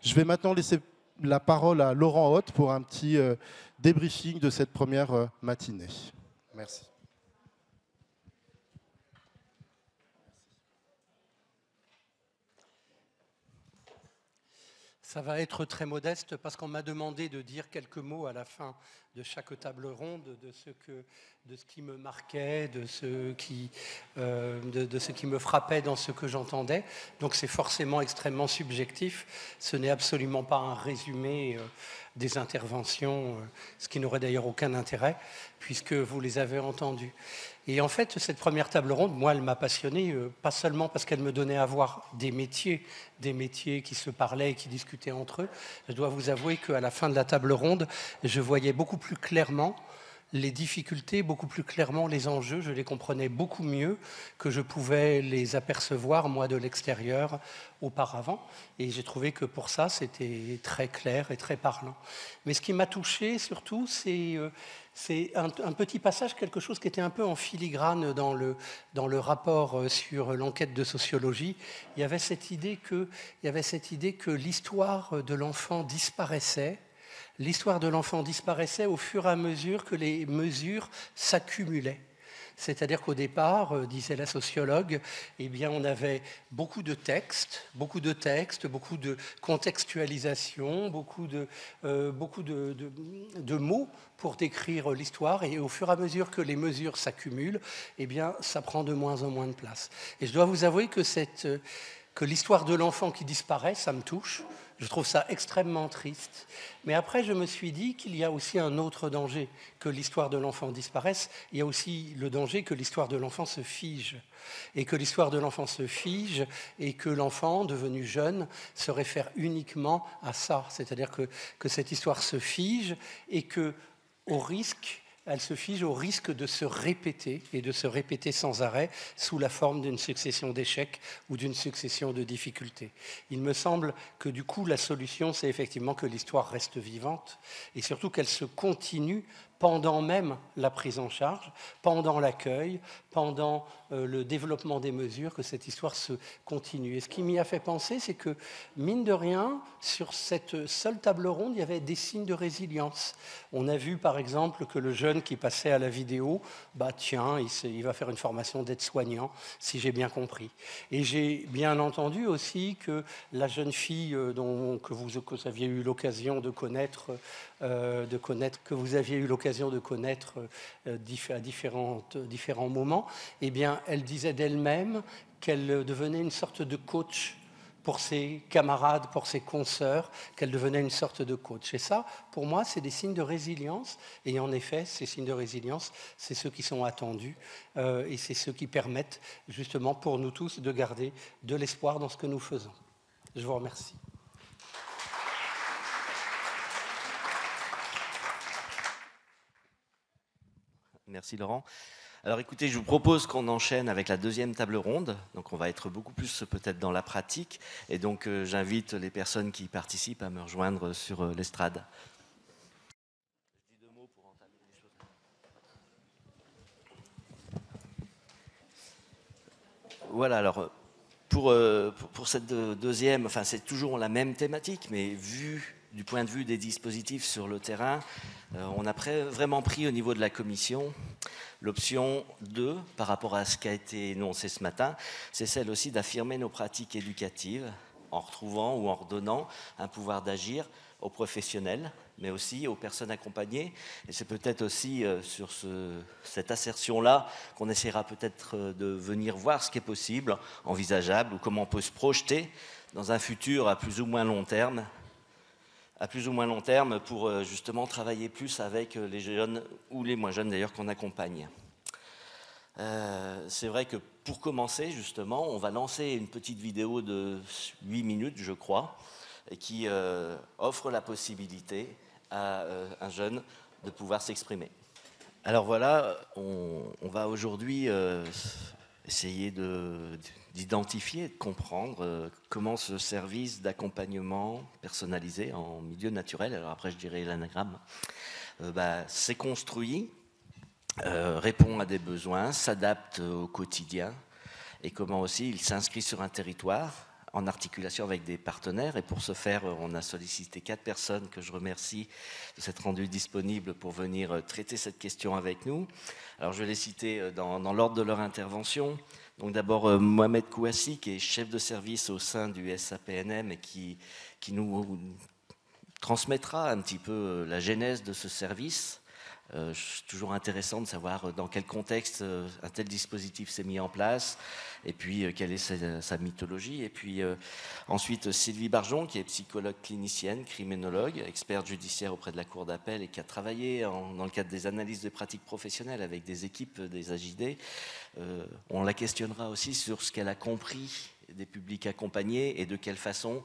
Je vais maintenant laisser la parole à Laurent Hoth pour un petit débriefing de cette première matinée. Merci. Ça va être très modeste parce qu'on m'a demandé de dire quelques mots à la fin de chaque table ronde de ce qui me marquait, de ce qui me frappait dans ce que j'entendais. Donc c'est forcément extrêmement subjectif. Ce n'est absolument pas un résumé des interventions, ce qui n'aurait d'ailleurs aucun intérêt puisque vous les avez entendues. Et en fait, cette première table ronde, moi, elle m'a passionné, pas seulement parce qu'elle me donnait à voir des métiers qui se parlaient et qui discutaient entre eux. Je dois vous avouer qu'à la fin de la table ronde, je voyais beaucoup plus clairement les difficultés, beaucoup plus clairement les enjeux. Je les comprenais beaucoup mieux que je pouvais les apercevoir, moi, de l'extérieur, auparavant. Et j'ai trouvé que pour ça, c'était très clair et très parlant. Mais ce qui m'a touché, surtout, c'est un petit passage, quelque chose qui était un peu en filigrane dans le rapport sur l'enquête de sociologie. Il y avait cette idée que l'histoire de l'enfant disparaissait. L'histoire de l'enfant disparaissait au fur et à mesure que les mesures s'accumulaient. C'est-à-dire qu'au départ, disait la sociologue, eh bien, on avait beaucoup de textes, beaucoup de contextualisation, beaucoup de mots pour décrire l'histoire. Et au fur et à mesure que les mesures s'accumulent, eh bien, ça prend de moins en moins de place. Et je dois vous avouer que l'histoire de l'enfant qui disparaît, ça me touche. Je trouve ça extrêmement triste. Mais après, je me suis dit qu'il y a aussi un autre danger que l'histoire de l'enfant disparaisse. Il y a aussi le danger que l'histoire de l'enfant se fige. Et que l'histoire de l'enfant se fige et que l'enfant, devenu jeune, se réfère uniquement à ça. C'est-à-dire que cette histoire se fige et que, elle se fige au risque de se répéter et de se répéter sans arrêt sous la forme d'une succession d'échecs ou d'une succession de difficultés. Il me semble que du coup la solution c'est effectivement que l'histoire reste vivante et surtout qu'elle se continue pendant même la prise en charge, pendant l'accueil, pendant le développement des mesures, que cette histoire se continue. Et ce qui m'y a fait penser, c'est que, mine de rien, sur cette seule table ronde, il y avait des signes de résilience. On a vu, par exemple, que le jeune qui passait à la vidéo, il va faire une formation d'aide-soignant, si j'ai bien compris. Et j'ai bien entendu aussi que la jeune fille que vous aviez eu l'occasion de connaître, à différents moments, eh bien, elle disait d'elle-même qu'elle devenait une sorte de coach pour ses camarades, pour ses consoeurs, qu'elle devenait une sorte de coach. Et ça, pour moi, c'est des signes de résilience. Et en effet, ces signes de résilience, c'est ceux qui sont attendus et c'est ceux qui permettent justement pour nous tous de garder de l'espoir dans ce que nous faisons. Je vous remercie. Merci Laurent. Alors écoutez, je vous propose qu'on enchaîne avec la deuxième table ronde. Donc on va être beaucoup plus peut-être dans la pratique. Et donc j'invite les personnes qui participent à me rejoindre sur l'estrade. Je dis deux mots pour entamer les choses. Voilà, alors pour cette deuxième, enfin c'est toujours la même thématique, mais vu du point de vue des dispositifs sur le terrain, on a vraiment pris au niveau de la commission l'option 2 par rapport à ce qui a été énoncé ce matin, c'est celle aussi d'affirmer nos pratiques éducatives en retrouvant ou en redonnant un pouvoir d'agir aux professionnels, mais aussi aux personnes accompagnées. Et c'est peut-être aussi sur cette assertion-là qu'on essaiera peut-être de venir voir ce qui est possible, envisageable, ou comment on peut se projeter dans un futur à plus ou moins long terme pour justement travailler plus avec les jeunes ou les moins jeunes d'ailleurs qu'on accompagne. C'est vrai que pour commencer justement, on va lancer une petite vidéo de 8 minutes je crois, qui offre la possibilité à un jeune de pouvoir s'exprimer. Alors voilà, on va aujourd'hui essayer d'identifier, de comprendre comment ce service d'accompagnement personnalisé en milieu naturel, alors après je dirais l'anagramme, s'est construit, répond à des besoins, s'adapte au quotidien et comment aussi il s'inscrit sur un territoire en articulation avec des partenaires. Et pour ce faire, on a sollicité 4 personnes que je remercie de s'être rendues disponibles pour venir traiter cette question avec nous. Alors je vais les citer dans l'ordre de leur intervention. Donc d'abord Mohamed Kouassi, qui est chef de service au sein du SAPNM et qui nous transmettra un petit peu la genèse de ce service. C'est toujours intéressant de savoir dans quel contexte un tel dispositif s'est mis en place et puis quelle est sa mythologie. Et puis ensuite Sylvie Barjon, qui est psychologue clinicienne, criminologue, experte judiciaire auprès de la Cour d'appel et qui a travaillé dans le cadre des analyses de pratiques professionnelles avec des équipes des AJD. On la questionnera aussi sur ce qu'elle a compris des publics accompagnés et de quelle façon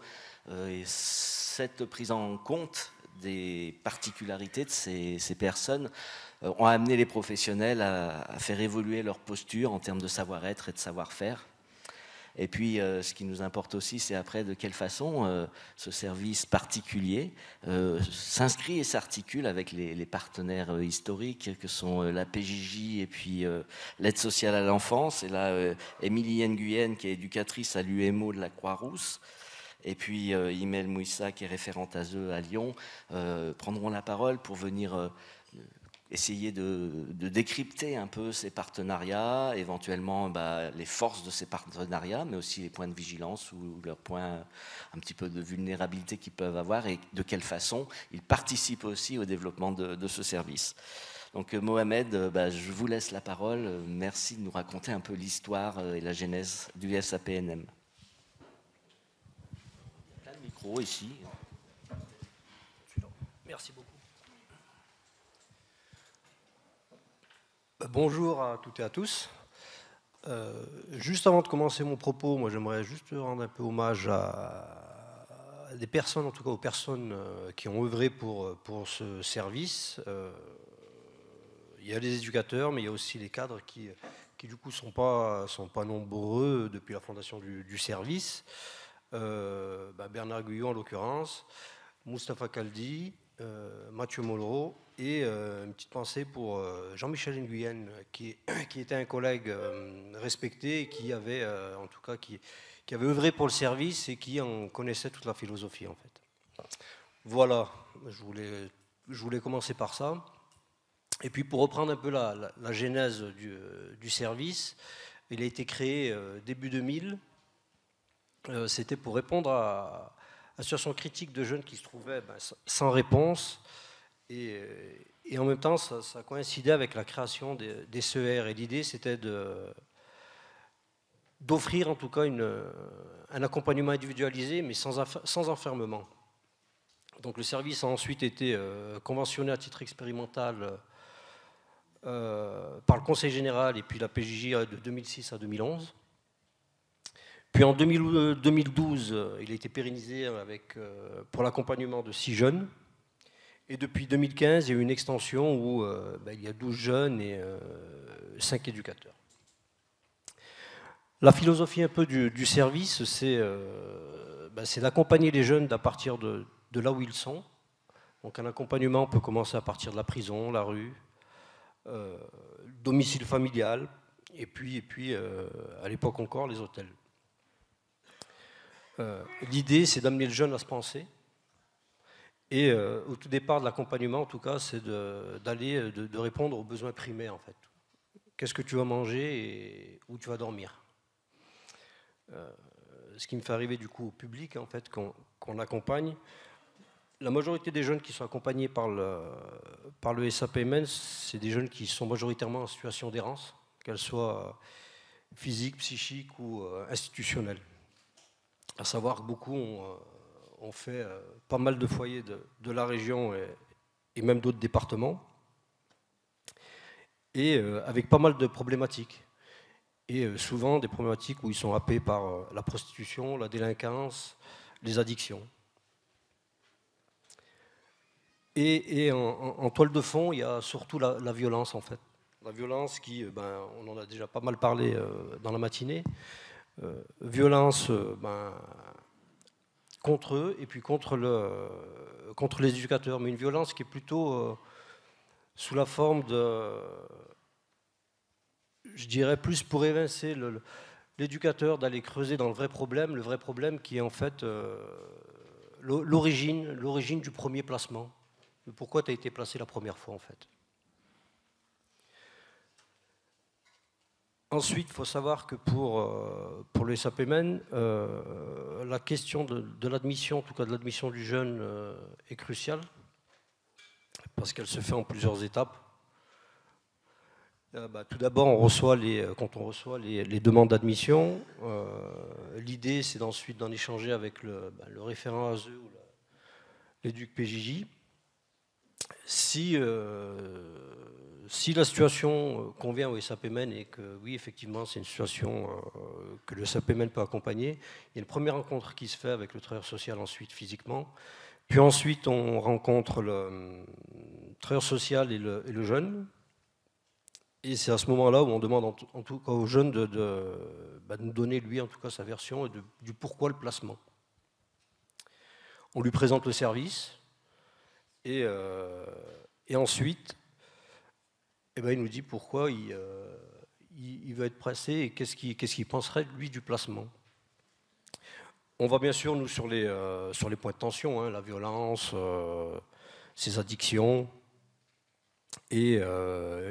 cette prise en compte des particularités de ces personnes ont amené les professionnels à faire évoluer leur posture en termes de savoir-être et de savoir-faire. Et puis, ce qui nous importe aussi, c'est après de quelle façon ce service particulier s'inscrit et s'articule avec les partenaires historiques que sont la PJJ et puis l'aide sociale à l'enfance. Et là, Émilie Nguyen, qui est éducatrice à l'UMO de la Croix-Rousse, et puis Imel Mouissa, qui est référente ASE à Lyon, prendront la parole pour venir essayer de décrypter un peu ces partenariats, éventuellement les forces de ces partenariats, mais aussi les points de vigilance ou leurs points un petit peu de vulnérabilité qu'ils peuvent avoir et de quelle façon ils participent aussi au développement de ce service. Donc Mohamed, je vous laisse la parole. Merci de nous raconter un peu l'histoire et la genèse du SAPNM. Ici. Merci beaucoup. Bonjour à toutes et à tous. Juste avant de commencer mon propos, moi j'aimerais juste rendre un peu hommage à des personnes, en tout cas aux personnes qui ont œuvré pour ce service. Il y a les éducateurs, mais il y a aussi les cadres qui du coup sont pas nombreux depuis la fondation du service. Bernard Guyot en l'occurrence, Moustapha Kaldi, Mathieu Mollereau et une petite pensée pour Jean-Michel Nguyen qui était un collègue respecté et qui avait en tout cas qui avait œuvré pour le service et qui en connaissait toute la philosophie en fait. Voilà, je voulais commencer par ça. Et puis pour reprendre un peu la genèse du service, il a été créé début 2000. C'était pour répondre à la situation critique de jeunes qui se trouvaient sans réponse et en même temps ça coïncidait avec la création des CER et l'idée c'était d'offrir en tout cas un accompagnement individualisé mais sans enfermement. Donc le service a ensuite été conventionné à titre expérimental par le Conseil général et puis la PJJ de 2006 à 2011. Puis en 2012, il a été pérennisé pour l'accompagnement de 6 jeunes. Et depuis 2015, il y a eu une extension où il y a 12 jeunes et 5 éducateurs. La philosophie un peu du service, c'est d'accompagner les jeunes à partir de là où ils sont. Donc un accompagnement peut commencer à partir de la prison, la rue, domicile familial, et puis à l'époque encore, les hôtels. L'idée, c'est d'amener le jeune à se penser. Et au tout départ de l'accompagnement, en tout cas, c'est de répondre aux besoins primaires, en fait. Qu'est-ce que tu vas manger et où tu vas dormir? Ce qui me fait arriver, du coup, au public, en fait, qu'on accompagne. La majorité des jeunes qui sont accompagnés par le SAPMN, c'est des jeunes qui sont majoritairement en situation d'errance, qu'elle soit physique, psychique ou institutionnelle. À savoir que beaucoup ont fait pas mal de foyers de la région et même d'autres départements, et avec pas mal de problématiques. Et souvent des problématiques où ils sont happés par la prostitution, la délinquance, les addictions. Et en toile de fond, il y a surtout la violence en fait. La violence qui, on en a déjà pas mal parlé dans la matinée, violence contre eux et puis contre les éducateurs, mais une violence qui est plutôt sous la forme de, je dirais plus pour évincer l'éducateur d'aller creuser dans le vrai problème qui est en fait l'origine du premier placement. Pourquoi tu as été placé la première fois en fait. Ensuite, il faut savoir que pour le SAPMEN, la question de l'admission, en tout cas de l'admission du jeune, est cruciale, parce qu'elle se fait en plusieurs étapes. Tout d'abord, quand on reçoit les demandes d'admission, l'idée c'est ensuite d'en échanger avec le référent ASE ou l'éduc PJJ. Si la situation convient au SAPMEN et que oui, effectivement, c'est une situation que le SAPMEN peut accompagner, il y a une première rencontre qui se fait avec le travailleur social ensuite physiquement, puis ensuite on rencontre le travailleur social et le jeune, et c'est à ce moment-là où on demande en tout cas au jeune de nous donner lui en tout cas sa version et du pourquoi le placement. On lui présente le service et ensuite il nous dit pourquoi il veut être pressé et qu'est-ce qu'il penserait lui du placement. On va bien sûr nous sur les points de tension, hein, la violence, ses addictions, et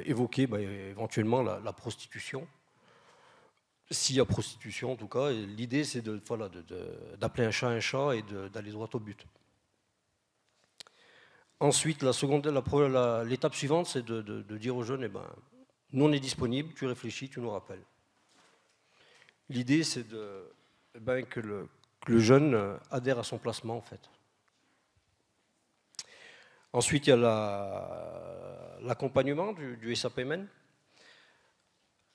évoquer éventuellement la prostitution. S'il y a prostitution en tout cas, l'idée c'est d'appeler un chat et d'aller droit au but. Ensuite, l'étape suivante, c'est de dire aux jeunes, nous on est disponible, tu réfléchis, tu nous rappelles. L'idée, c'est que le jeune adhère à son placement, en fait. Ensuite, il y a l'accompagnement du SAPMEN.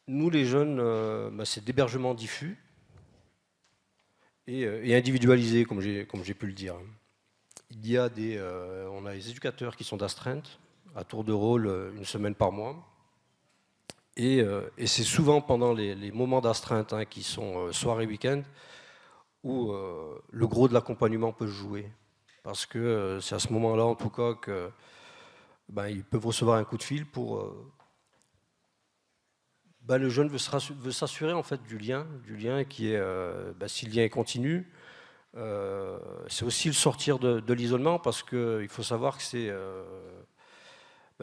Nous, les jeunes, c'est d'hébergement diffus et individualisé, comme j'ai pu le dire. Il y a on a des éducateurs qui sont d'astreinte, à tour de rôle, une semaine par mois. Et c'est souvent pendant les moments d'astreinte, hein, qui sont soir et week-end, où le gros de l'accompagnement peut se jouer. Parce que c'est à ce moment-là, en tout cas, qu'ils peuvent recevoir un coup de fil pour... le jeune veut s'assurer en fait du lien qui est... si le lien est continu, c'est aussi le sortir de l'isolement, parce qu'il faut savoir que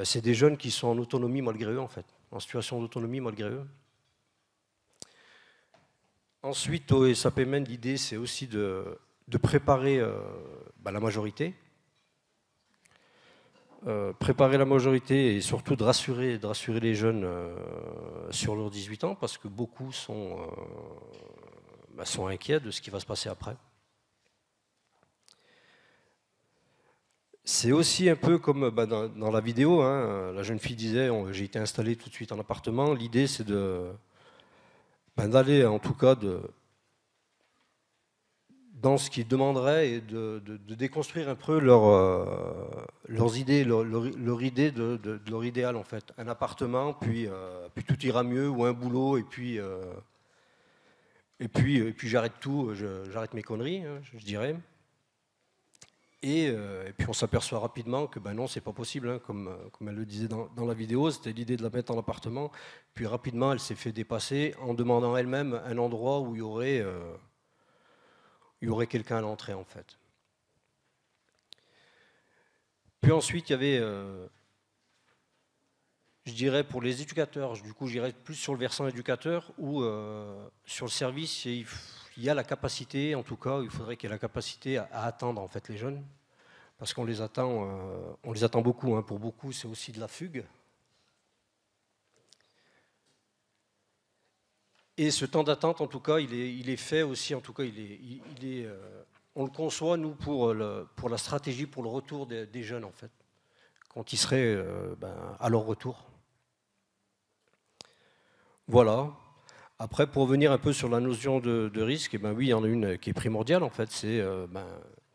c'est des jeunes qui sont en autonomie malgré eux, en fait, en situation d'autonomie malgré eux. Ensuite, au SAPMEN, l'idée c'est aussi de préparer la majorité. Préparer la majorité et surtout de rassurer les jeunes sur leurs 18 ans, parce que beaucoup sont inquiets de ce qui va se passer après. C'est aussi un peu comme dans la vidéo, hein, la jeune fille disait « j'ai été installé tout de suite en appartement ». L'idée c'est d'aller en tout cas dans ce qu'ils demanderaient et de déconstruire un peu leurs idées, leur idée de leur idéal en fait. Un appartement, puis tout ira mieux, ou un boulot, et puis j'arrête tout, j'arrête mes conneries, hein, je dirais. Et puis on s'aperçoit rapidement que non, c'est pas possible, hein, comme elle le disait dans la vidéo, c'était l'idée de la mettre en appartement. Puis rapidement, elle s'est fait dépasser en demandant elle-même un endroit où il y aurait quelqu'un à l'entrée, en fait. Puis ensuite, il y avait, je dirais, pour les éducateurs, du coup, j'irais plus sur le versant éducateur, où sur le service, il y a la capacité, en tout cas, il faudrait qu'il y ait la capacité à attendre en fait les jeunes, parce qu'on les attend beaucoup. Hein. Pour beaucoup, c'est aussi de la fugue. Et ce temps d'attente, en tout cas, il est fait aussi. En tout cas, on le conçoit nous pour la stratégie, pour le retour des jeunes en fait, quand ils seraient à leur retour. Voilà. Après, pour revenir un peu sur la notion de risque, oui, il y en a une qui est primordiale, en fait, c'est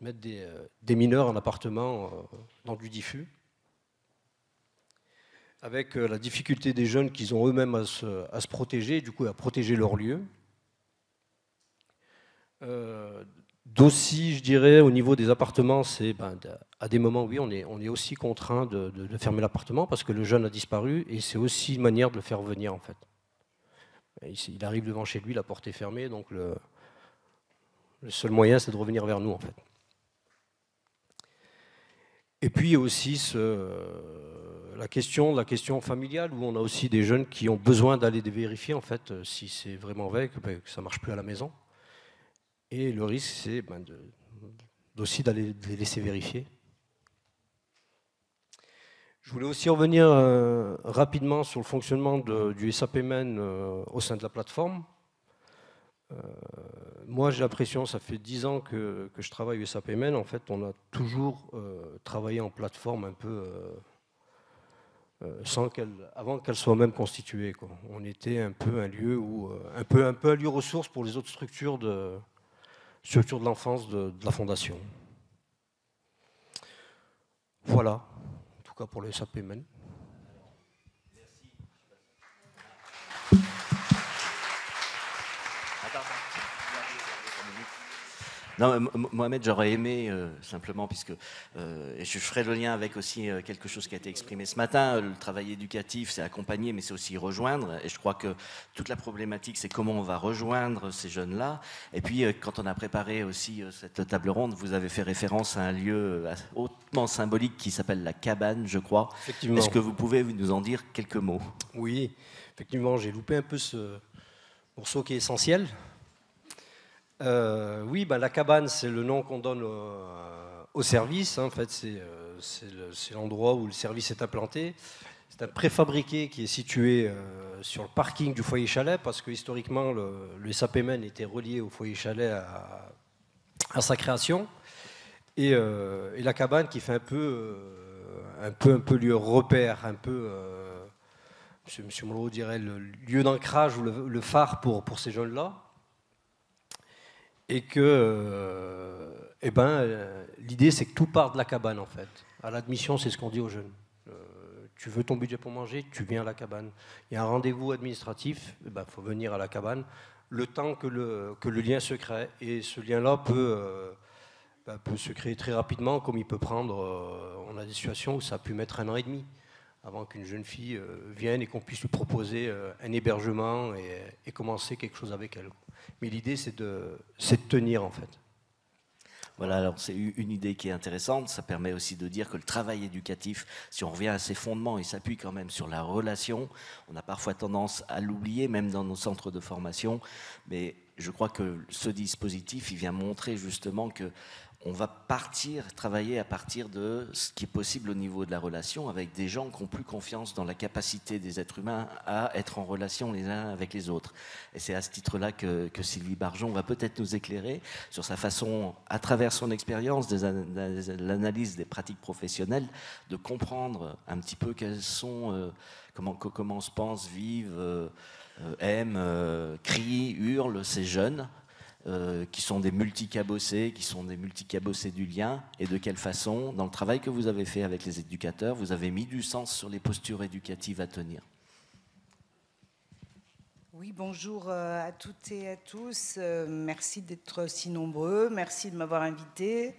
mettre des mineurs en appartement dans du diffus, avec la difficulté des jeunes qu'ils ont eux-mêmes à se protéger, du coup à protéger leur lieu. D'aussi, je dirais, au niveau des appartements, c'est à des moments, oui, on est aussi contraint de fermer l'appartement parce que le jeune a disparu, et c'est aussi une manière de le faire revenir, en fait. Il arrive devant chez lui, la porte est fermée, donc le seul moyen, c'est de revenir vers nous, en fait. Et puis, il y a aussi la question familiale, où on a aussi des jeunes qui ont besoin d'aller vérifier, en fait, si c'est vraiment vrai, que ça ne marche plus à la maison. Et le risque, c'est aussi d'aller les laisser vérifier. Je voulais aussi revenir rapidement sur le fonctionnement du SAPMN au sein de la plateforme. Moi, j'ai l'impression, ça fait 10 ans que je travaille au SAPMN, en fait, on a toujours travaillé en plateforme un peu avant qu'elle soit même constituée, quoi. On était un peu un lieu où un peu un lieu ressource pour les autres structures de l'enfance de la fondation. Voilà, en tout cas pour le SAPMN. Non, Mohamed, j'aurais aimé simplement, puisque et je ferai le lien avec aussi quelque chose qui a été exprimé ce matin. Le travail éducatif, c'est accompagner, mais c'est aussi rejoindre. Et je crois que toute la problématique, c'est comment on va rejoindre ces jeunes-là. Et puis, quand on a préparé aussi cette table ronde, vous avez fait référence à un lieu hautement symbolique qui s'appelle la cabane, je crois. Effectivement. Est-ce que vous pouvez nous en dire quelques mots? Oui, effectivement, j'ai loupé un peu ce morceau qui est essentiel. Oui, la cabane, c'est le nom qu'on donne au service. En fait, c'est l'endroit où le service est implanté. C'est un préfabriqué qui est situé sur le parking du foyer chalet, parce que historiquement, le SAPMN était relié au foyer chalet à sa création. Et la cabane qui fait un peu lieu repère, un peu, M. Monroe dirait, le lieu d'ancrage ou le phare pour ces jeunes-là. Et que l'idée, c'est que tout part de la cabane, en fait. À l'admission, c'est ce qu'on dit aux jeunes. Tu veux ton budget pour manger, tu viens à la cabane. Il y a un rendez-vous administratif, faut venir à la cabane, le temps que le lien se crée. Et ce lien-là peut se créer très rapidement, comme il peut prendre... on a des situations où ça a pu mettre 1 an et demi avant qu'une jeune fille vienne et qu'on puisse lui proposer un hébergement et commencer quelque chose avec elle. Mais l'idée, c'est de tenir, en fait. Voilà, alors c'est une idée qui est intéressante. Ça permet aussi de dire que le travail éducatif, si on revient à ses fondements, il s'appuie quand même sur la relation. On a parfois tendance à l'oublier, même dans nos centres de formation. Mais je crois que ce dispositif, il vient montrer justement que on va travailler à partir de ce qui est possible au niveau de la relation avec des gens qui ont plus confiance dans la capacité des êtres humains à être en relation les uns avec les autres. Et c'est à ce titre-là que Sylvie Barjon va peut-être nous éclairer sur sa façon, à travers son expérience, l'analyse des pratiques professionnelles, de comprendre un petit peu quelles sont, comment se pensent, vivent, aiment, crient, hurlent ces jeunes. Qui sont des multicabossés, du lien, et de quelle façon, dans le travail que vous avez fait avec les éducateurs, vous avez mis du sens sur les postures éducatives à tenir. Oui, bonjour à toutes et à tous. Merci d'être si nombreux, merci de m'avoir invité,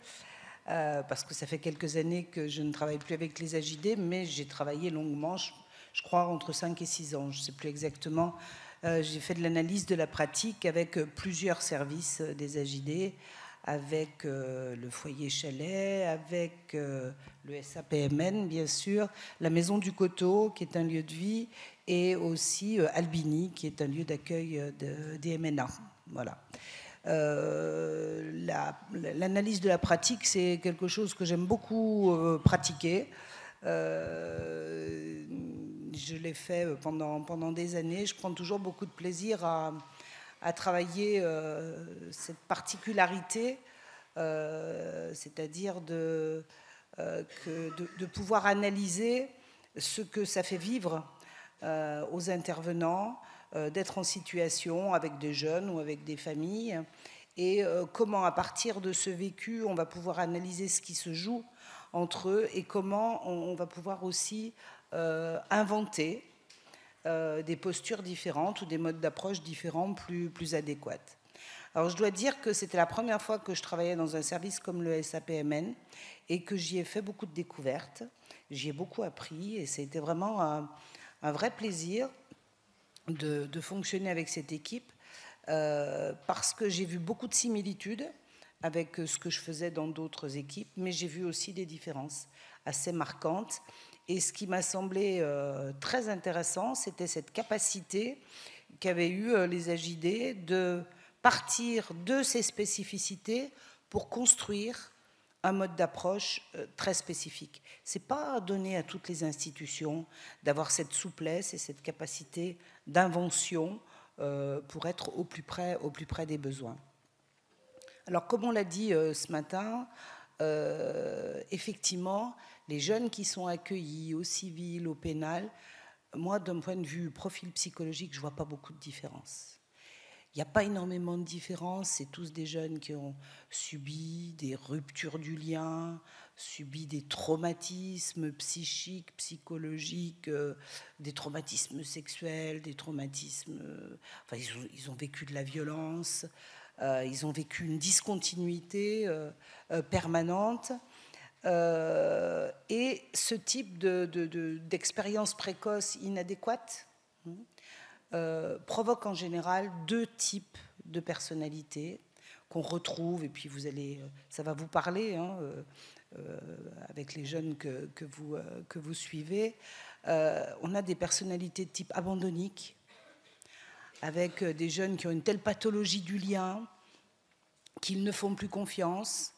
parce que ça fait quelques années que je ne travaille plus avec les AJD, mais j'ai travaillé longuement, je crois entre 5 et 6 ans, je ne sais plus exactement. J'ai fait de l'analyse de la pratique avec plusieurs services des AJD, avec le foyer chalet, avec le SAPMN, bien sûr, la Maison du Coteau, qui est un lieu de vie, et aussi Albini, qui est un lieu d'accueil des MNA. Voilà. L'analyse de la pratique, c'est quelque chose que j'aime beaucoup pratiquer. Je l'ai fait pendant des années. Je prends toujours beaucoup de plaisir à travailler cette particularité, c'est-à-dire de pouvoir analyser ce que ça fait vivre aux intervenants, d'être en situation avec des jeunes ou avec des familles, et comment, à partir de ce vécu, on va pouvoir analyser ce qui se joue entre eux et comment on va pouvoir aussi inventer des postures différentes ou des modes d'approche différents, plus adéquates. Alors je dois dire que c'était la première fois que je travaillais dans un service comme le SAPMN et que j'y ai fait beaucoup de découvertes, j'y ai beaucoup appris et c'était vraiment un vrai plaisir de fonctionner avec cette équipe parce que j'ai vu beaucoup de similitudes avec ce que je faisais dans d'autres équipes, mais j'ai vu aussi des différences assez marquantes. Et ce qui m'a semblé très intéressant, c'était cette capacité qu'avaient eu les AJD de partir de ces spécificités pour construire un mode d'approche très spécifique. Ce n'est pas donné à toutes les institutions d'avoir cette souplesse et cette capacité d'invention pour être au plus près des besoins. Alors, comme on l'a dit ce matin, effectivement, les jeunes qui sont accueillis au civil, au pénal, moi, d'un point de vue profil psychologique, je ne vois pas beaucoup de différence. Il n'y a pas énormément de différence, c'est tous des jeunes qui ont subi des ruptures du lien, subi des traumatismes psychiques, psychologiques, des traumatismes sexuels, des traumatismes... Enfin, ils ont vécu de la violence, ils ont vécu une discontinuité permanente. Et ce type d'expérience précoce inadéquate provoque en général deux types de personnalités qu'on retrouve, et puis ça va vous parler avec les jeunes que vous suivez. On a des personnalités de type abandonnique, avec des jeunes qui ont une telle pathologie du lien qu'ils ne font plus confiance,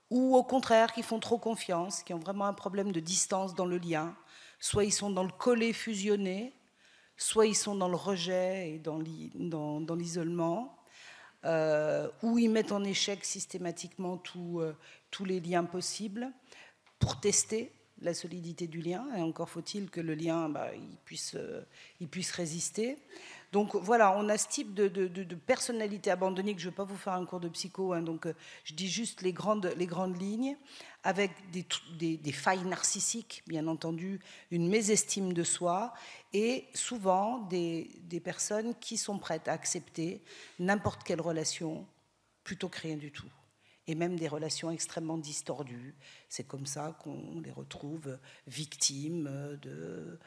ou au contraire qui font trop confiance, qui ont vraiment un problème de distance dans le lien. Soit ils sont dans le collé-fusionné, soit ils sont dans le rejet et dans l'isolement, où ils mettent en échec systématiquement tous les liens possibles pour tester la solidité du lien, et encore faut-il que le lien il puisse résister. Donc voilà, on a ce type de personnalité abandonnée, que je ne vais pas vous faire un cours de psycho, donc je dis juste les grandes lignes, avec des failles narcissiques, bien entendu, une mésestime de soi, et souvent des personnes qui sont prêtes à accepter n'importe quelle relation plutôt que rien du tout. Et même des relations extrêmement distordues. C'est comme ça qu'on les retrouve victimes de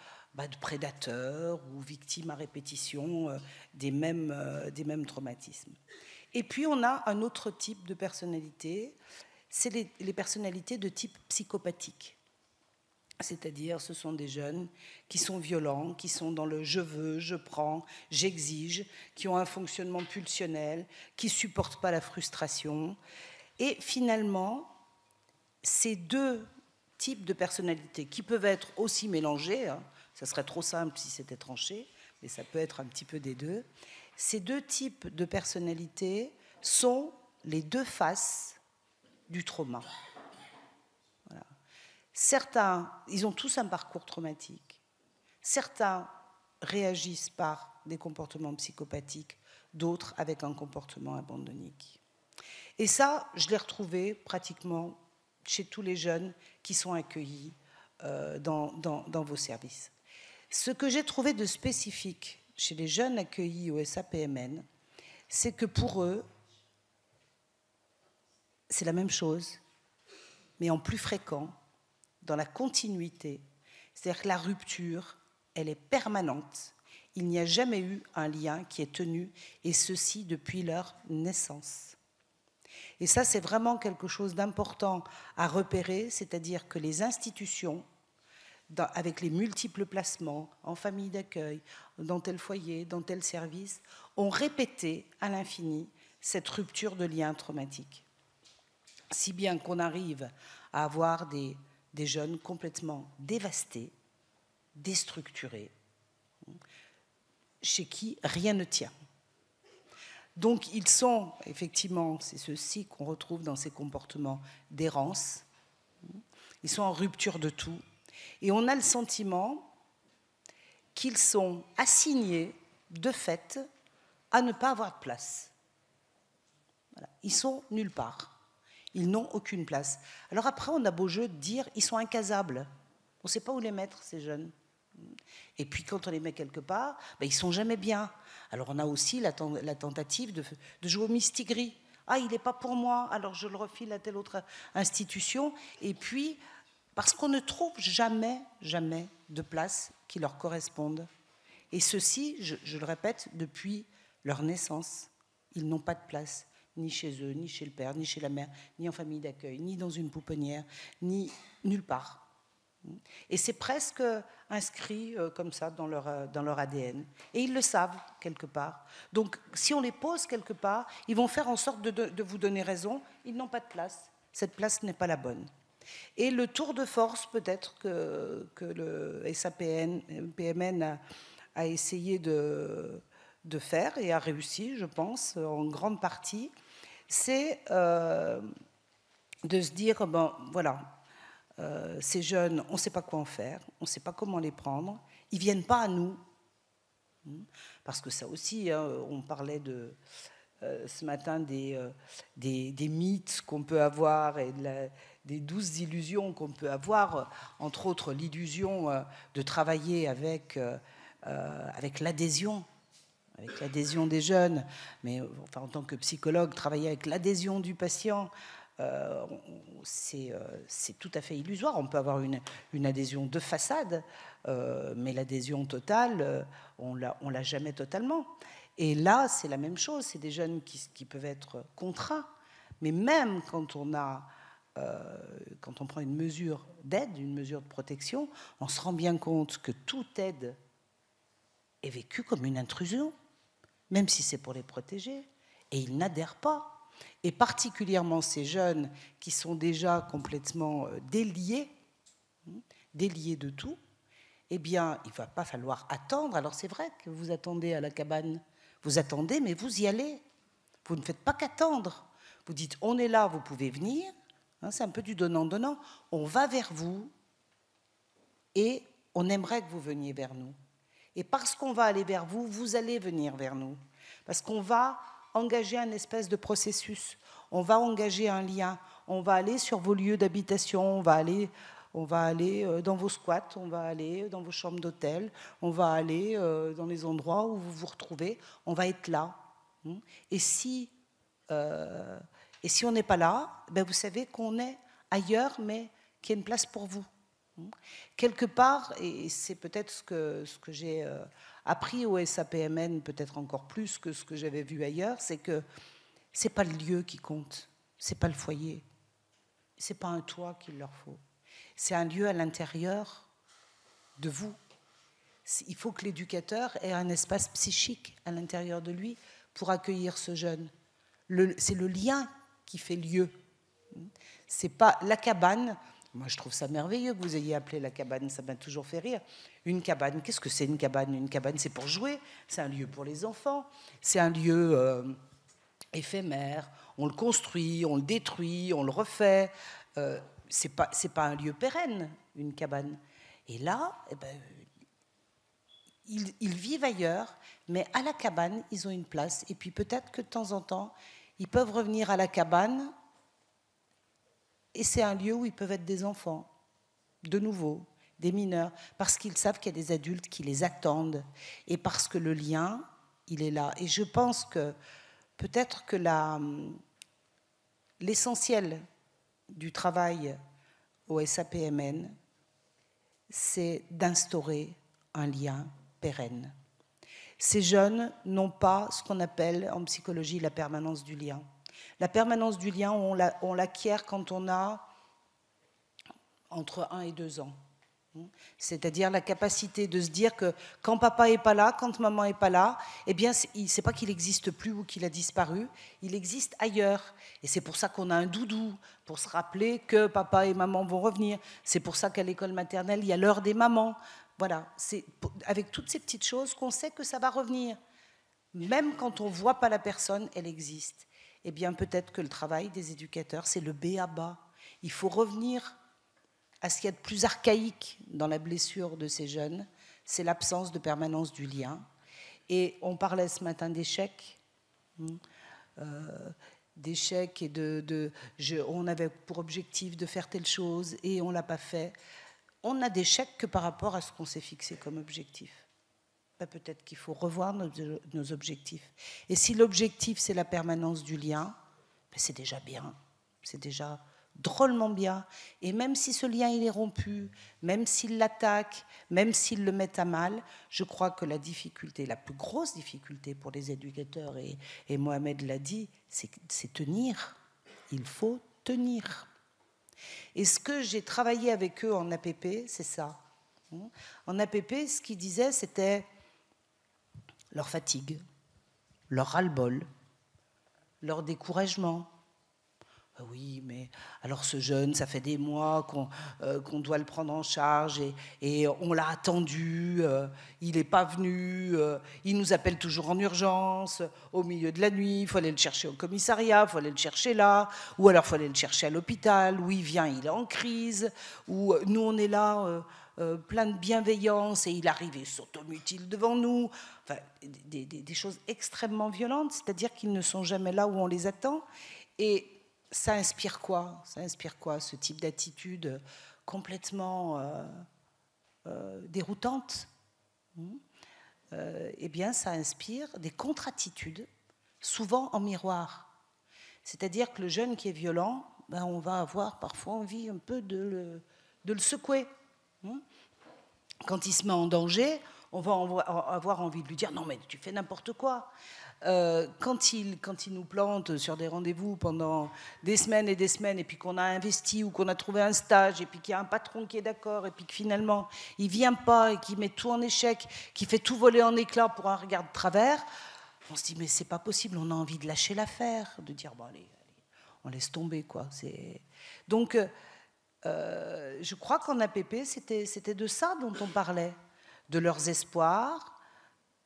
prédateurs ou victimes à répétition des mêmes traumatismes. Et puis on a un autre type de personnalité, c'est les personnalités de type psychopathique. C'est-à-dire, ce sont des jeunes qui sont violents, qui sont dans le je veux, je prends, j'exige, qui ont un fonctionnement pulsionnel, qui ne supportent pas la frustration. Et finalement, ces deux types de personnalités, qui peuvent être aussi mélangés, ça serait trop simple si c'était tranché, mais ça peut être un petit peu des deux, ces deux types de personnalités sont les deux faces du trauma. Voilà. Certains, ils ont tous un parcours traumatique. Certains réagissent par des comportements psychopathiques, d'autres avec un comportement abandonnique. Et ça, je l'ai retrouvé pratiquement chez tous les jeunes qui sont accueillis dans vos services. Ce que j'ai trouvé de spécifique chez les jeunes accueillis au SAPMN, c'est que pour eux, c'est la même chose, mais en plus fréquent, dans la continuité. C'est-à-dire que la rupture, elle est permanente. Il n'y a jamais eu un lien qui est tenu, et ceci depuis leur naissance. Et ça, c'est vraiment quelque chose d'important à repérer, c'est-à-dire que les institutions, avec les multiples placements en famille d'accueil, dans tel foyer, dans tel service, ont répété à l'infini cette rupture de lien traumatique. Si bien qu'on arrive à avoir des jeunes complètement dévastés, déstructurés, chez qui rien ne tient. Donc ils sont, effectivement, c'est ceux-ci qu'on retrouve dans ces comportements d'errance, ils sont en rupture de tout, et on a le sentiment qu'ils sont assignés, de fait, à ne pas avoir de place. Voilà. Ils sont nulle part, ils n'ont aucune place. Alors après, on a beau jeu de dire, ils sont incasables, on ne sait pas où les mettre, ces jeunes. Et puis quand on les met quelque part, ils ne sont jamais bien. Alors on a aussi la tentative de jouer au mistigris. Ah, il n'est pas pour moi, alors je le refile à telle autre institution. Et puis, parce qu'on ne trouve jamais de place qui leur corresponde, Et ceux-ci, je le répète, depuis leur naissance, ils n'ont pas de place, ni chez eux, ni chez le père, ni chez la mère, ni en famille d'accueil, ni dans une pouponnière, ni nulle part. Et c'est presque inscrit comme ça dans leur ADN. Et ils le savent quelque part. Donc si on les pose quelque part, ils vont faire en sorte de vous donner raison. Ils n'ont pas de place. Cette place n'est pas la bonne. Et le tour de force peut-être que le SAPMN a essayé de faire et a réussi, je pense, en grande partie, c'est de se dire, ben voilà, ces jeunes, on ne sait pas quoi en faire, on ne sait pas comment les prendre, ils ne viennent pas à nous. Parce que ça aussi, hein, on parlait ce matin des mythes qu'on peut avoir et des 12 illusions qu'on peut avoir, entre autres l'illusion de travailler avec l'adhésion. Avec l'adhésion des jeunes, mais enfin, en tant que psychologue, travailler avec l'adhésion du patient, c'est tout à fait illusoire. On peut avoir une adhésion de façade, mais l'adhésion totale, on l'a jamais totalement. Et là, c'est la même chose. C'est des jeunes qui peuvent être contraints, mais même quand on prend une mesure d'aide, une mesure de protection, on se rend bien compte que toute aide est vécue comme une intrusion, même si c'est pour les protéger, et ils n'adhèrent pas. Et particulièrement ces jeunes qui sont déjà complètement déliés de tout, eh bien, il ne va pas falloir attendre. Alors c'est vrai que vous attendez à la cabane, vous attendez, mais vous y allez. Vous ne faites pas qu'attendre. Vous dites, on est là, vous pouvez venir. Hein, c'est un peu du donnant-donnant. On va vers vous et on aimerait que vous veniez vers nous. Et parce qu'on va aller vers vous, vous allez venir vers nous. Parce qu'on va engager un espèce de processus. On va engager un lien. On va aller sur vos lieux d'habitation. On va aller dans vos squats. On va aller dans vos chambres d'hôtel. On va aller dans les endroits où vous vous retrouvez. On va être là. Et si on n'est pas là, ben vous savez qu'on est ailleurs, mais qu'il y a une place pour vous. Quelque part, et c'est peut-être ce que j'ai appris au SAPMN, peut-être encore plus que ce que j'avais vu ailleurs, c'est que c'est pas le lieu qui compte, c'est pas le foyer, c'est pas un toit qu'il leur faut, c'est un lieu à l'intérieur de vous. Il faut que l'éducateur ait un espace psychique à l'intérieur de lui pour accueillir ce jeune. C'est le lien qui fait lieu. C'est pas la cabane. Moi, je trouve ça merveilleux que vous ayez appelé la cabane, ça m'a toujours fait rire. Une cabane, qu'est-ce que c'est une cabane ? Une cabane, c'est pour jouer, c'est un lieu pour les enfants, c'est un lieu éphémère, on le construit, on le détruit, on le refait. C'est pas un lieu pérenne, une cabane. Et là, eh ben, ils vivent ailleurs, mais à la cabane, ils ont une place. Et puis peut-être que de temps en temps, ils peuvent revenir à la cabane. Et c'est un lieu où ils peuvent être des enfants, de nouveau, des mineurs, parce qu'ils savent qu'il y a des adultes qui les attendent, et parce que le lien, il est là. Et je pense que peut-être que l'essentiel du travail au SAPMN, c'est d'instaurer un lien pérenne. Ces jeunes n'ont pas ce qu'on appelle en psychologie la permanence du lien. La permanence du lien, on l'acquiert quand on a entre 1 et 2 ans. C'est-à-dire la capacité de se dire que quand papa n'est pas là, quand maman n'est pas là, eh bien, c'est pas qu'il n'existe plus ou qu'il a disparu, il existe ailleurs. Et c'est pour ça qu'on a un doudou, pour se rappeler que papa et maman vont revenir. C'est pour ça qu'à l'école maternelle, il y a l'heure des mamans. Voilà, c'est avec toutes ces petites choses qu'on sait que ça va revenir. Même quand on ne voit pas la personne, elle existe. Eh bien, peut-être que le travail des éducateurs, c'est le b.a.-ba. Il faut revenir à ce qu'il y a de plus archaïque dans la blessure de ces jeunes, c'est l'absence de permanence du lien. Et on parlait ce matin d'échecs, d'échecs et on avait pour objectif de faire telle chose et on ne l'a pas fait. On n'a d'échecs que par rapport à ce qu'on s'est fixé comme objectif. Peut-être qu'il faut revoir nos objectifs. Et si l'objectif, c'est la permanence du lien, c'est déjà bien, c'est déjà drôlement bien. Et même si ce lien il est rompu, même s'il l'attaque, même s'il le met à mal, je crois que la difficulté, la plus grosse difficulté pour les éducateurs, et Mohamed l'a dit, c'est tenir. Il faut tenir. Et ce que j'ai travaillé avec eux en APP, c'est ça. En APP, ce qu'ils disaient, c'était leur fatigue, leur ras-le-bol, leur découragement. Oui, mais alors ce jeune, ça fait des mois qu'on doit le prendre en charge et on l'a attendu, il n'est pas venu, il nous appelle toujours en urgence, au milieu de la nuit, il faut aller le chercher au commissariat, il faut aller le chercher là, ou alors il faut aller le chercher à l'hôpital, où il vient, il est en crise, ou nous on est là plein de bienveillance et il arrive et s'automutile devant nous, enfin, des choses extrêmement violentes, c'est-à-dire qu'ils ne sont jamais là où on les attend. Et ça inspire quoi? Ça inspire quoi, ce type d'attitude complètement déroutante? Eh bien, ça inspire des contre-attitudes, souvent en miroir. C'est-à-dire que le jeune qui est violent, ben, on va avoir parfois envie un peu de le secouer. Quand il se met en danger, on va avoir envie de lui dire « Non, mais tu fais n'importe quoi ». Quand il nous plante sur des rendez-vous pendant des semaines, et puis qu'on a investi ou qu'on a trouvé un stage, et puis qu'il y a un patron qui est d'accord, et puis que finalement, il ne vient pas, et qu'il met tout en échec, qu'il fait tout voler en éclats pour un regard de travers, on se dit, mais c'est pas possible, on a envie de lâcher l'affaire, de dire, bon, allez, on laisse tomber, quoi. Donc, je crois qu'en APP, c'était de ça dont on parlait, de leurs espoirs,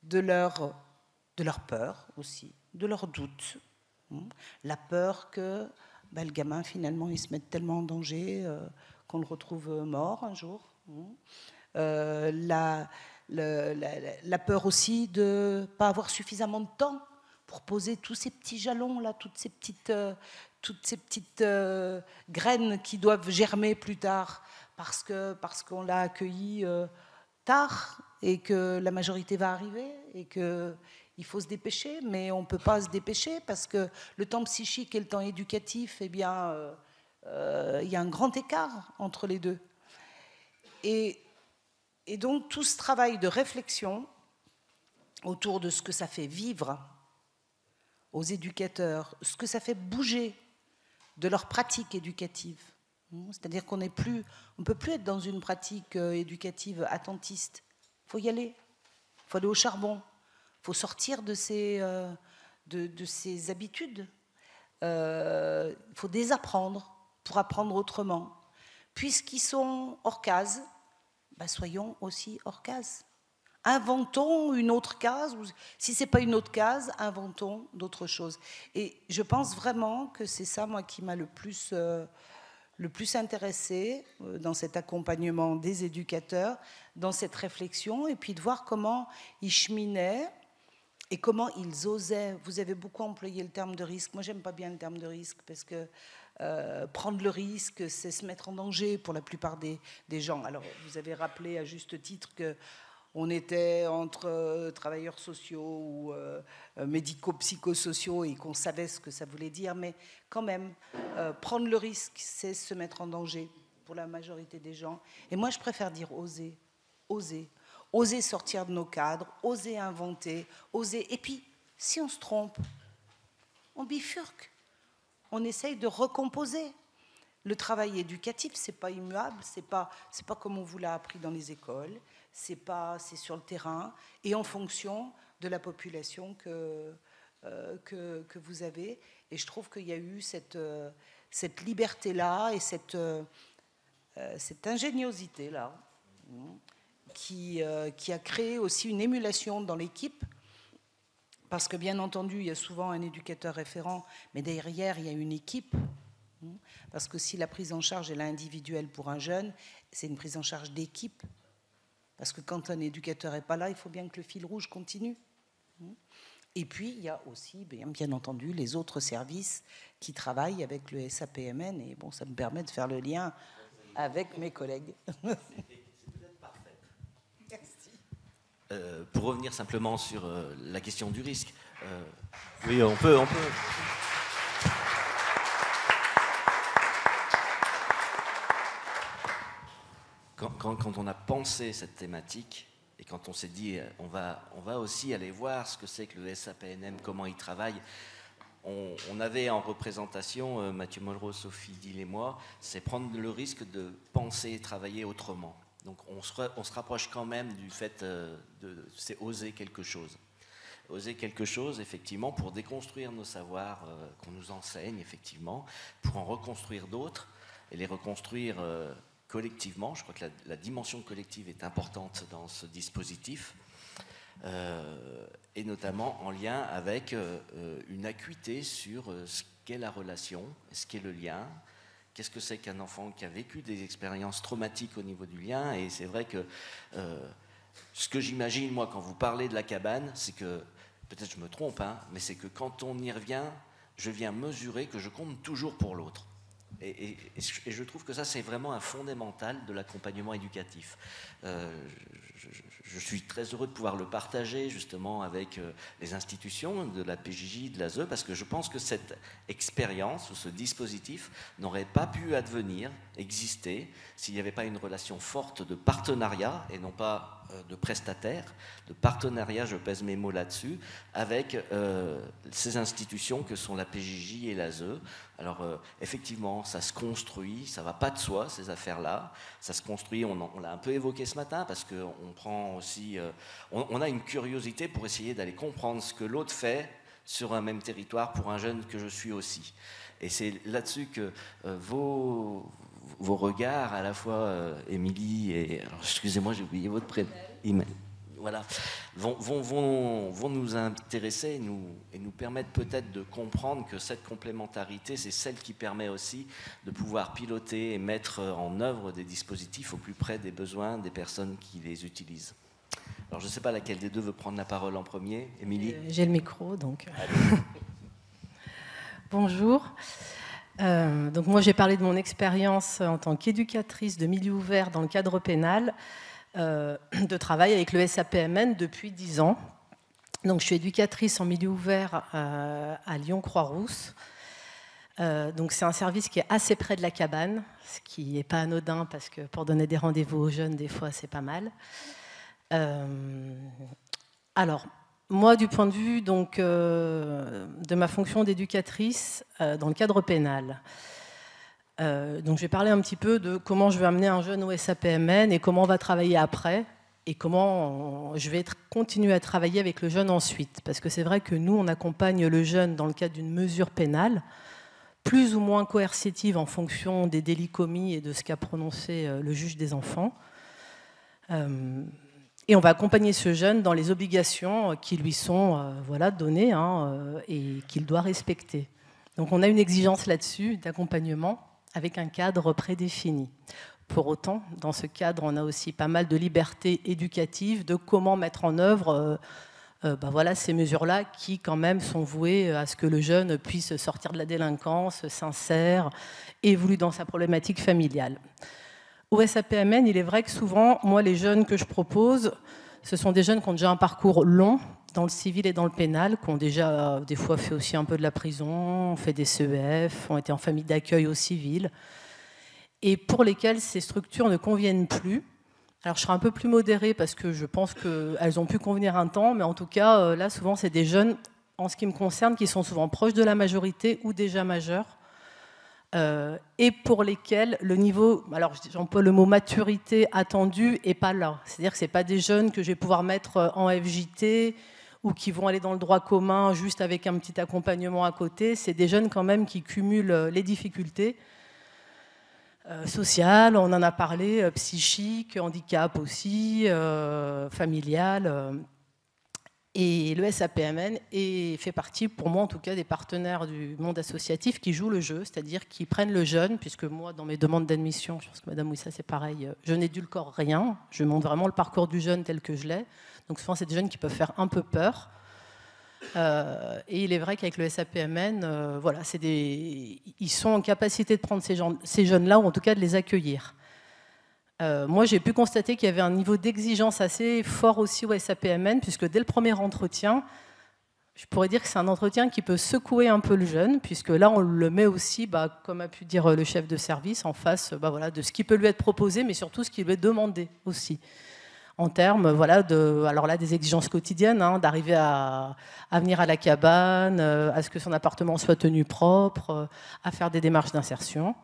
de leur peur aussi, de leurs doutes. La peur que le gamin, finalement, il se mette tellement en danger qu'on le retrouve mort un jour. La peur aussi de ne pas avoir suffisamment de temps pour poser tous ces petits jalons, là, toutes ces petites graines qui doivent germer plus tard parce qu'on l'a accueilli tard et que la majorité va arriver et qu'il faut se dépêcher, mais on ne peut pas se dépêcher parce que le temps psychique et le temps éducatif, eh bien, il y a un grand écart entre les deux. Et donc, tout ce travail de réflexion autour de ce que ça fait vivre aux éducateurs, ce que ça fait bouger de leur pratique éducative. C'est-à-dire qu'on ne peut plus être dans une pratique éducative attentiste. Il faut y aller. Il faut aller au charbon. Il faut sortir de ces habitudes. Il faut désapprendre pour apprendre autrement. Puisqu'ils sont hors case, soyons aussi hors case. Inventons une autre case, ou si ce n'est pas une autre case, inventons d'autres choses. Et je pense vraiment que c'est ça, moi, qui m'a le plus intéressée dans cet accompagnement des éducateurs, dans cette réflexion, et puis de voir comment ils cheminaient et comment ils osaient. Vous avez beaucoup employé le terme de risque. Moi, j'aime pas bien le terme de risque, parce que prendre le risque, c'est se mettre en danger pour la plupart des gens. Alors, vous avez rappelé à juste titre qu'on était entre travailleurs sociaux ou médico-psychosociaux et qu'on savait ce que ça voulait dire, mais quand même, prendre le risque, c'est se mettre en danger pour la majorité des gens. Et moi, je préfère dire oser, oser. Oser sortir de nos cadres, oser inventer, oser. Et puis, si on se trompe, on bifurque. On essaye de recomposer. Le travail éducatif, c'est pas immuable, c'est pas comme on vous l'a appris dans les écoles, c'est sur le terrain et en fonction de la population que vous avez. Et je trouve qu'il y a eu cette liberté-là et cette ingéniosité-là qui a créé aussi une émulation dans l'équipe. Parce que, bien entendu, il y a souvent un éducateur référent, mais derrière, il y a une équipe. Parce que si la prise en charge est individuelle pour un jeune, c'est une prise en charge d'équipe. Parce que quand un éducateur n'est pas là, il faut bien que le fil rouge continue. Et puis, il y a aussi, bien entendu, les autres services qui travaillent avec le SAPMN. Et bon, ça me permet de faire le lien avec mes collègues. Pour revenir simplement sur la question du risque, oui, on peut. quand on a pensé cette thématique, et quand on s'est dit, on va aussi aller voir ce que c'est que le SAPNM, comment il travaille, on avait en représentation, Mathieu Mollereau, Sophie Dill et moi, c'est prendre le risque de penser et travailler autrement. Donc on se rapproche quand même du fait c'est oser quelque chose. Oser quelque chose, effectivement, pour déconstruire nos savoirs qu'on nous enseigne, effectivement, pour en reconstruire d'autres, et les reconstruire collectivement. Je crois que la dimension collective est importante dans ce dispositif, et notamment en lien avec une acuité sur ce qu'est la relation, ce qu'est le lien, qu'est-ce que c'est qu'un enfant qui a vécu des expériences traumatiques au niveau du lien. Et c'est vrai que ce que j'imagine, moi, quand vous parlez de la cabane, c'est que, peut-être je me trompe, hein, mais c'est que quand on y revient, je viens mesurer que je compte toujours pour l'autre. Et je trouve que ça, c'est vraiment un fondamental de l'accompagnement éducatif. Je suis très heureux de pouvoir le partager justement avec les institutions de la PJJ, de l'ASE, parce que je pense que cette expérience ou ce dispositif n'aurait pas pu advenir, exister, s'il n'y avait pas une relation forte de partenariat, et non pas de prestataire, de partenariat, je pèse mes mots là-dessus, avec ces institutions que sont la PJJ et l'ASE. Alors effectivement, ça se construit, ça ne va pas de soi, ces affaires-là. Ça se construit, on l'a un peu évoqué ce matin, parce qu'on prend aussi... on a une curiosité pour essayer d'aller comprendre ce que l'autre fait sur un même territoire pour un jeune que je suis aussi. Et c'est là-dessus que vos regards, à la fois Émilie et... Alors, excusez-moi, j'ai oublié votre prénom. Voilà, vont nous intéresser et nous permettre peut-être de comprendre que cette complémentarité, c'est celle qui permet aussi de pouvoir piloter et mettre en œuvre des dispositifs au plus près des besoins des personnes qui les utilisent. Alors, je ne sais pas laquelle des deux veut prendre la parole en premier. Émilie ? J'ai le micro, donc... Bonjour. Donc moi, j'ai parlé de mon expérience en tant qu'éducatrice de milieu ouvert dans le cadre pénal, de travail avec le SAPMN depuis 10 ans. Donc, je suis éducatrice en milieu ouvert à Lyon Croix-Rousse. Donc, c'est un service qui est assez près de la cabane, ce qui n'est pas anodin parce que pour donner des rendez-vous aux jeunes, des fois, c'est pas mal. Alors, moi, du point de vue donc, de ma fonction d'éducatrice dans le cadre pénal, donc je vais parler un petit peu de comment je vais amener un jeune au SAPMN et comment on va travailler après et comment je vais continuer à travailler avec le jeune ensuite. Parce que c'est vrai que nous, on accompagne le jeune dans le cadre d'une mesure pénale, plus ou moins coercitive en fonction des délits commis et de ce qu'a prononcé le juge des enfants. Et on va accompagner ce jeune dans les obligations qui lui sont données et qu'il doit respecter. Donc on a une exigence là-dessus d'accompagnement avec un cadre prédéfini. Pour autant, dans ce cadre, on a aussi pas mal de liberté éducative de comment mettre en œuvre ces mesures-là qui, quand même, sont vouées à ce que le jeune puisse sortir de la délinquance, s'insère, évolue dans sa problématique familiale. Au SAPMN, il est vrai que souvent, moi, les jeunes que je propose, ce sont des jeunes qui ont déjà un parcours long dans le civil et dans le pénal, qui ont déjà des fois fait aussi un peu de la prison, ont fait des CEF, ont été en famille d'accueil au civil, et pour lesquels ces structures ne conviennent plus. Alors je serai un peu plus modérée parce que je pense qu'elles ont pu convenir un temps, mais en tout cas, là, souvent, c'est des jeunes, en ce qui me concerne, qui sont souvent proches de la majorité ou déjà majeurs, et pour lesquels le niveau, alors j'emploie le mot maturité attendu, n'est pas là. C'est-à-dire que ce n'est pas des jeunes que je vais pouvoir mettre en FJT ou qui vont aller dans le droit commun juste avec un petit accompagnement à côté. C'est des jeunes quand même qui cumulent les difficultés sociales, on en a parlé, psychiques, handicap aussi, familial. Et le SAPMN fait partie, pour moi en tout cas, des partenaires du monde associatif qui jouent le jeu, c'est-à-dire qui prennent le jeune, puisque moi, dans mes demandes d'admission, je pense que Madame Ouissa, c'est pareil, je n'édulcore rien, je montre vraiment le parcours du jeune tel que je l'ai. Donc souvent, c'est des jeunes qui peuvent faire un peu peur. Et il est vrai qu'avec le SAPMN, ils sont en capacité de prendre ces jeunes-là, ou en tout cas de les accueillir. Moi, j'ai pu constater qu'il y avait un niveau d'exigence assez fort aussi au SAPMN, puisque dès le premier entretien, je pourrais dire que c'est un entretien qui peut secouer un peu le jeune, puisque là, on le met aussi, comme a pu dire le chef de service, en face voilà, de ce qui peut lui être proposé, mais surtout ce qui lui est demandé aussi. En termes voilà, alors là, des exigences quotidiennes, hein, d'arriver à venir à la cabane, à ce que son appartement soit tenu propre, à faire des démarches d'insertion.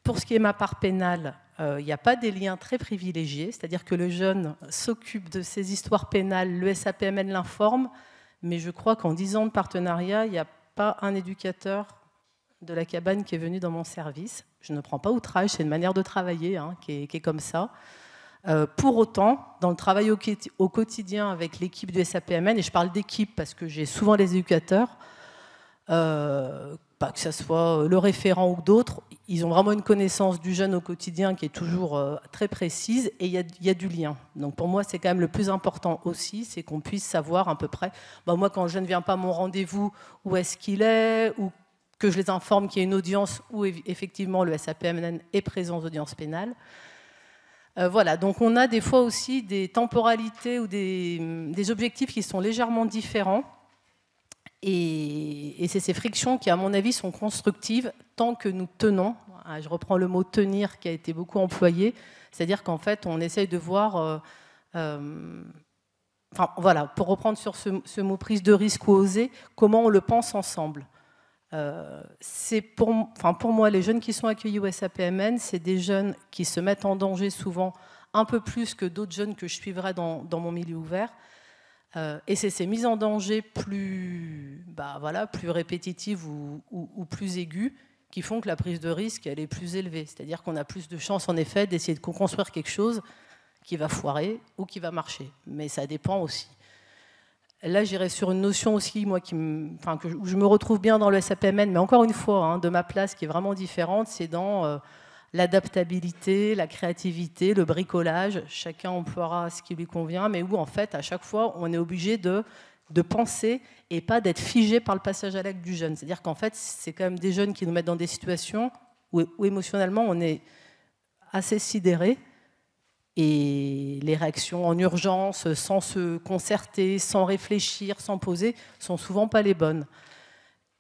Pour ce qui est ma part pénale, il n'y a pas des liens très privilégiés, c'est-à-dire que le jeune s'occupe de ses histoires pénales, le SAPMN l'informe, mais je crois qu'en 10 ans de partenariat, il n'y a pas un éducateur de la cabane qui est venu dans mon service. Je ne prends pas outrage, c'est une manière de travailler hein, qui est comme ça. Pour autant, dans le travail au quotidien avec l'équipe du SAPMN, et je parle d'équipe parce que j'ai souvent les éducateurs, que ce soit le référent ou d'autres, ils ont vraiment une connaissance du jeune au quotidien qui est toujours très précise et il y a du lien. Donc pour moi, c'est quand même le plus important aussi, c'est qu'on puisse savoir à peu près, moi quand le jeune ne vient pas à mon rendez-vous, où est-ce qu'il est, ou que je les informe qu'il y a une audience où effectivement le SAPMN est présent aux audiences pénales. Voilà, donc on a des fois aussi des temporalités ou des objectifs qui sont légèrement différents. Et c'est ces frictions qui, à mon avis, sont constructives tant que nous tenons. Je reprends le mot « tenir » qui a été beaucoup employé. C'est-à-dire qu'en fait, on essaye de voir... voilà, pour reprendre sur ce mot « prise de risque » ou « oser », comment on le pense ensemble. C'est pour moi, les jeunes qui sont accueillis au SAPMN, c'est des jeunes qui se mettent en danger souvent un peu plus que d'autres jeunes que je suivrai dans mon milieu ouvert. Et c'est ces mises en danger plus répétitives ou plus aiguës qui font que la prise de risque elle est plus élevée. C'est-à-dire qu'on a plus de chances en effet d'essayer de construire quelque chose qui va foirer ou qui va marcher. Mais ça dépend aussi. Là, j'irai sur une notion aussi, moi, où je me retrouve bien dans le SAPMN, mais encore une fois, hein, de ma place qui est vraiment différente, c'est dans l'adaptabilité, la créativité, le bricolage. Chacun emploiera ce qui lui convient, mais où, en fait, à chaque fois, on est obligé de penser et pas d'être figé par le passage à l'acte du jeune. C'est-à-dire qu'en fait, c'est quand même des jeunes qui nous mettent dans des situations où émotionnellement, on est assez sidéré. Et les réactions en urgence, sans se concerter, sans réfléchir, sans poser, sont souvent pas les bonnes.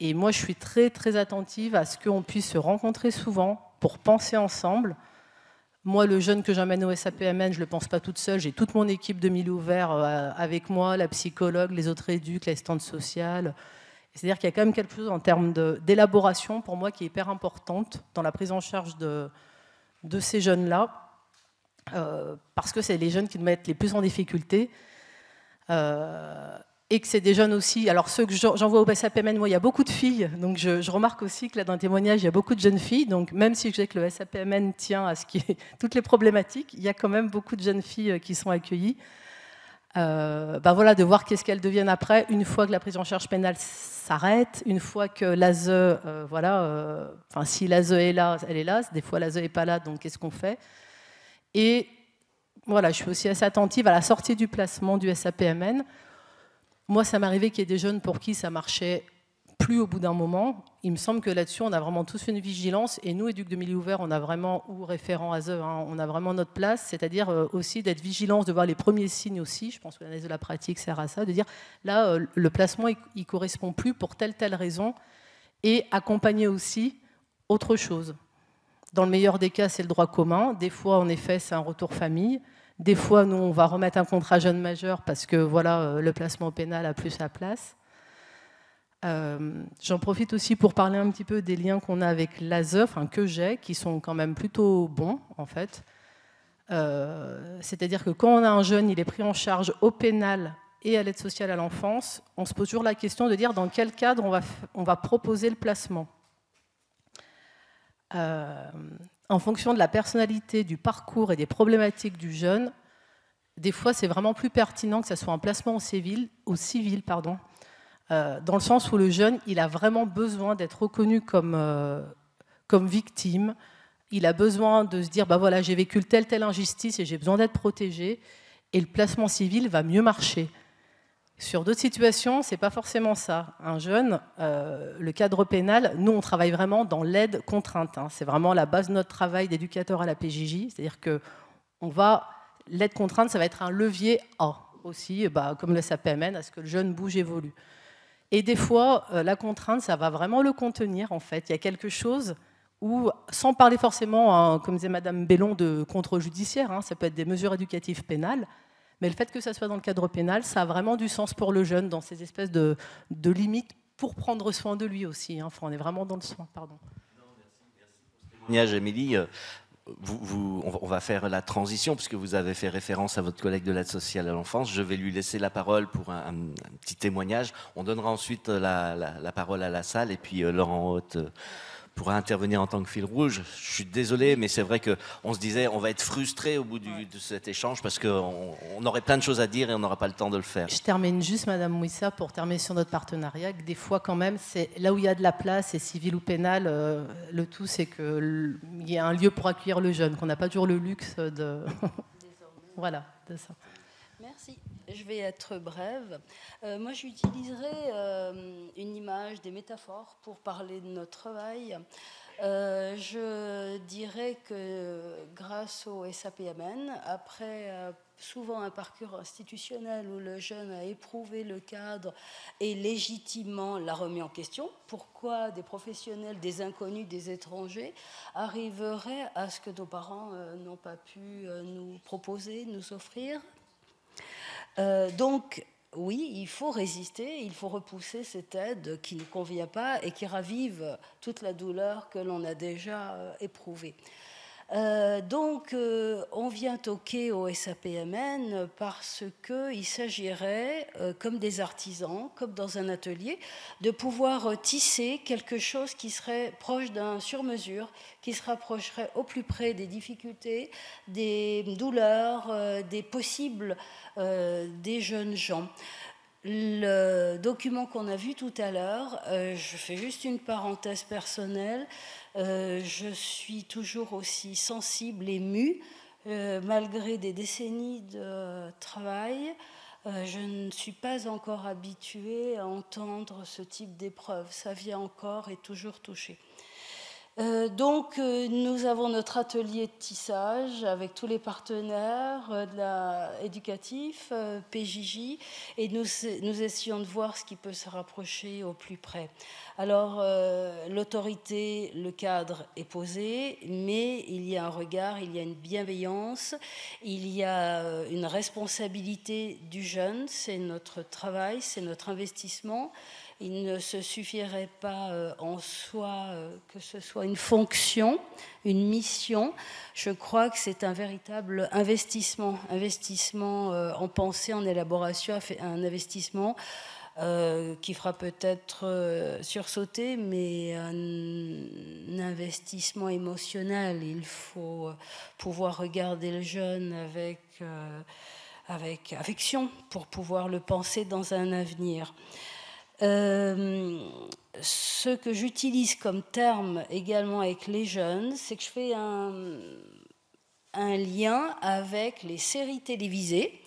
Et moi, je suis très, très attentive à ce qu'on puisse se rencontrer souvent pour penser ensemble. Moi, le jeune que j'emmène au SAPMN, je ne le pense pas toute seule. J'ai toute mon équipe de milieu ouvert avec moi, la psychologue, les autres éducs, l'assistante sociale. C'est-à-dire qu'il y a quand même quelque chose en termes d'élaboration, pour moi, qui est hyper importante dans la prise en charge de ces jeunes-là. Parce que c'est les jeunes qui nous mettent les plus en difficulté et que c'est des jeunes aussi. Alors ceux que j'envoie au SAPMN, moi il y a beaucoup de filles, donc je remarque aussi que là dans le témoignage il y a beaucoup de jeunes filles, donc même si je sais que le SAPMN tient à ce qui est toutes les problématiques, il y a quand même beaucoup de jeunes filles qui sont accueillies. Voilà, de voir qu'est-ce qu'elles deviennent après, une fois que la prise en charge pénale s'arrête, une fois que l'ASE, si l'ASE est là, elle est là, des fois l'ASE n'est pas là, donc qu'est-ce qu'on fait ? Et voilà, je suis aussi assez attentive à la sortie du placement du SAPMN. Moi, ça m'arrivait qu'il y ait des jeunes pour qui ça marchait plus au bout d'un moment. Il me semble que là-dessus, on a vraiment tous une vigilance. Et nous, éducs de milieu ouvert, on a vraiment, ou référents ASE, hein, on a vraiment notre place. C'est-à-dire aussi d'être vigilance, de voir les premiers signes aussi. Je pense que l'analyse de la pratique sert à ça, de dire là, le placement, il ne correspond plus pour telle raison. Et accompagner aussi autre chose. Dans le meilleur des cas, c'est le droit commun. Des fois, en effet, c'est un retour famille. Des fois, nous, on va remettre un contrat jeune majeur parce que voilà, le placement pénal a plus sa place. J'en profite aussi pour parler un petit peu des liens qu'on a avec l'ASE, que j'ai, qui sont quand même plutôt bons, en fait. C'est-à-dire que quand on a un jeune, il est pris en charge au pénal et à l'aide sociale à l'enfance, on se pose toujours la question de dire dans quel cadre on va proposer le placement. En fonction de la personnalité, du parcours et des problématiques du jeune, des fois c'est vraiment plus pertinent que ce soit un placement au civil, dans le sens où le jeune il a vraiment besoin d'être reconnu comme victime, il a besoin de se dire voilà, j'ai vécu telle injustice et j'ai besoin d'être protégé, et le placement civil va mieux marcher. Sur d'autres situations, ce n'est pas forcément ça. Un jeune, le cadre pénal, nous, on travaille vraiment dans l'aide contrainte. C'est vraiment la base de notre travail d'éducateur à la PJJ. C'est-à-dire que l'aide contrainte, ça va être un levier A. aussi, comme le SAPMN, à ce que le jeune bouge, évolue. Et des fois, la contrainte, ça va vraiment le contenir, en fait. Il y a quelque chose où, sans parler forcément, comme disait Madame Bellon, de contrôle judiciaire, hein, ça peut être des mesures éducatives pénales, mais le fait que ça soit dans le cadre pénal, ça a vraiment du sens pour le jeune, dans ces espèces de limites, pour prendre soin de lui aussi. Hein. Enfin, on est vraiment dans le soin, pardon. Émilie, on va faire la transition, puisque vous avez fait référence à votre collègue de l'aide sociale à l'enfance. Je vais lui laisser la parole pour un petit témoignage. On donnera ensuite la parole à la salle, et puis Laurent Haute pourra intervenir en tant que fil rouge. Je suis désolé, mais c'est vrai qu'on se disait on va être frustré au bout de cet échange, parce qu'on aurait plein de choses à dire et on n'aura pas le temps de le faire. Je termine juste, Madame Mouissa, pour terminer sur notre partenariat, que des fois quand même, c'est là où il y a de la place, et civil ou pénal, le tout c'est qu'il y a un lieu pour accueillir le jeune, qu'on n'a pas toujours le luxe de... Voilà, de ça. Merci. Je vais être brève. Moi, j'utiliserai une image, des métaphores pour parler de notre travail. Je dirais que grâce au SAPMN, après souvent un parcours institutionnel où le jeune a éprouvé le cadre et légitimement l'a remis en question, pourquoi des professionnels, des inconnus, des étrangers arriveraient à ce que nos parents n'ont pas pu nous proposer, nous offrir ? Donc, oui, il faut résister, il faut repousser cette aide qui ne convient pas et qui ravive toute la douleur que l'on a déjà éprouvée. Donc, on vient toquer au SAPMN parce qu'il s'agirait, comme des artisans, comme dans un atelier, de pouvoir tisser quelque chose qui serait proche d'un sur-mesure, qui se rapprocherait au plus près des difficultés, des douleurs, des possibles des jeunes gens. Le document qu'on a vu tout à l'heure, je fais juste une parenthèse personnelle, je suis toujours aussi sensible, émue, malgré des décennies de travail. Je ne suis pas encore habituée à entendre ce type d'épreuve. Ça vient encore et toujours toucher. Donc, nous avons notre atelier de tissage avec tous les partenaires éducatifs, PJJ, et nous essayons de voir ce qui peut se rapprocher au plus près. Alors, l'autorité, le cadre est posé, mais il y a un regard, il y a une bienveillance, il y a une responsabilité du jeune, c'est notre travail, c'est notre investissement. Il ne se suffirait pas en soi que ce soit une fonction, une mission. Je crois que c'est un véritable investissement en pensée, en élaboration, un investissement qui fera peut-être sursauter, mais un investissement émotionnel. Il faut pouvoir regarder le jeune avec affection pour pouvoir le penser dans un avenir. Ce que j'utilise comme terme également avec les jeunes, c'est que je fais un lien avec les séries télévisées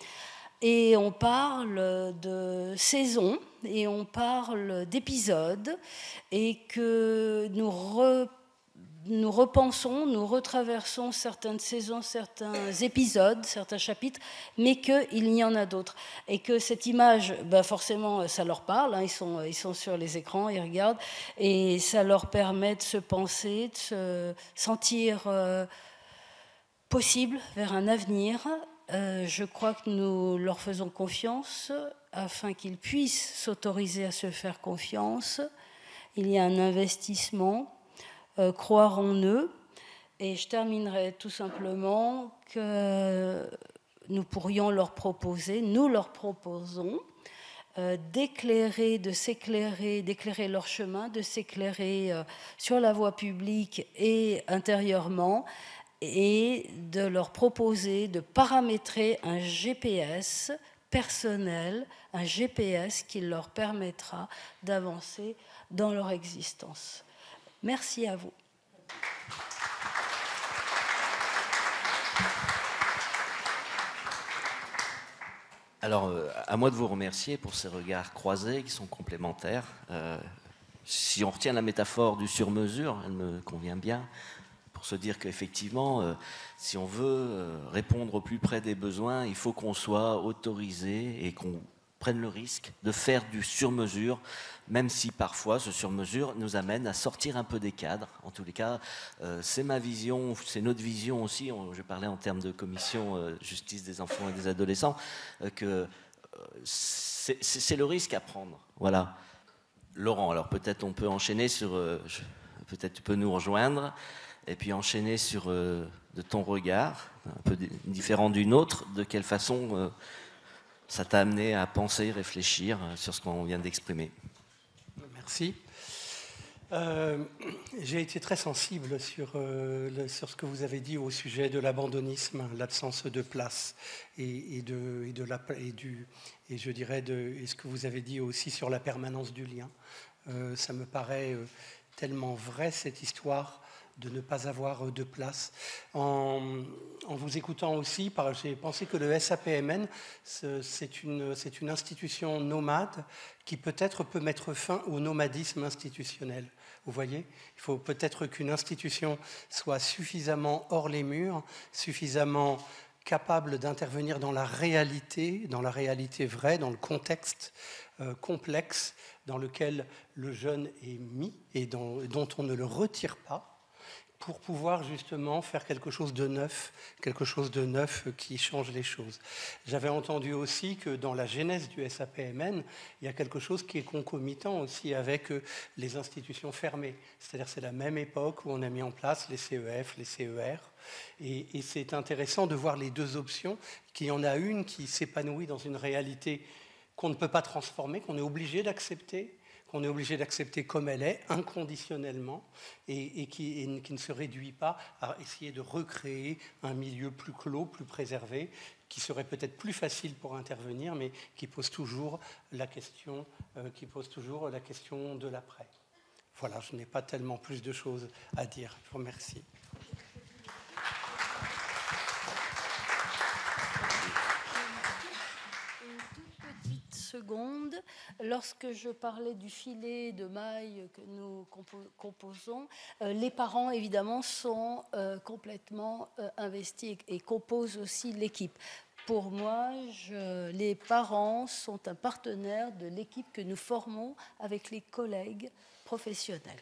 et on parle de saisons et on parle d'épisodes et que nous repensons, nous retraversons certaines saisons, certains épisodes, certains chapitres, mais qu'il y en a d'autres. Et que cette image, forcément, ça leur parle, hein, ils sont sur les écrans, ils regardent, et ça leur permet de se penser, de se sentir possible vers un avenir. Je crois que nous leur faisons confiance afin qu'ils puissent s'autoriser à se faire confiance. Il y a un investissement. Croire en eux. Et je terminerai tout simplement que nous pourrions leur proposer, nous leur proposons d'éclairer leur chemin, de s'éclairer sur la voie publique et intérieurement, et de leur proposer de paramétrer un GPS personnel, un GPS qui leur permettra d'avancer dans leur existence. Merci à vous. Alors, à moi de vous remercier pour ces regards croisés qui sont complémentaires. Si on retient la métaphore du sur-mesure, elle me convient bien. pour se dire qu'effectivement, si on veut répondre au plus près des besoins, il faut qu'on soit autorisé et qu'on prenne le risque de faire du sur-mesure, même si parfois ce sur-mesure nous amène à sortir un peu des cadres. En tous les cas, c'est ma vision, c'est notre vision aussi, je parlais en termes de commission justice des enfants et des adolescents, que c'est le risque à prendre. Voilà. Laurent, alors peut-être on peut enchaîner sur... peut-être tu peux nous rejoindre, et puis enchaîner sur de ton regard, un peu différent du nôtre, de quelle façon ça t'a amené à penser, réfléchir sur ce qu'on vient d'exprimer. Merci. J'ai été très sensible sur ce que vous avez dit au sujet de l'abandonnisme, l'absence de place, et je dirais et ce que vous avez dit aussi sur la permanence du lien. Ça me paraît tellement vrai, cette histoire de ne pas avoir de place. En vous écoutant aussi, j'ai pensé que le SAPMN, c'est une institution nomade qui peut-être peut mettre fin au nomadisme institutionnel. Vous voyez, il faut peut-être qu'une institution soit suffisamment hors les murs, suffisamment capable d'intervenir dans la réalité vraie, dans le contexte complexe dans lequel le jeune est mis et dont on ne le retire pas, pour pouvoir justement faire quelque chose de neuf qui change les choses. J'avais entendu aussi que dans la genèse du SAPMN, il y a quelque chose qui est concomitant aussi avec les institutions fermées. C'est-à-dire c'est la même époque où on a mis en place les CEF, les CER, et c'est intéressant de voir les deux options, qu'il y en a une qui s'épanouit dans une réalité qu'on ne peut pas transformer, qu'on est obligé d'accepter, comme elle est, inconditionnellement, et qui ne se réduit pas à essayer de recréer un milieu plus clos, plus préservé, qui serait peut-être plus facile pour intervenir, mais qui pose toujours la question de l'après. Voilà, je n'ai pas tellement plus de choses à dire. Je vous remercie. Seconde, lorsque je parlais du filet de mailles que nous composons, les parents évidemment sont complètement investis et composent aussi l'équipe. Pour moi, les parents sont un partenaire de l'équipe que nous formons avec les collègues professionnels.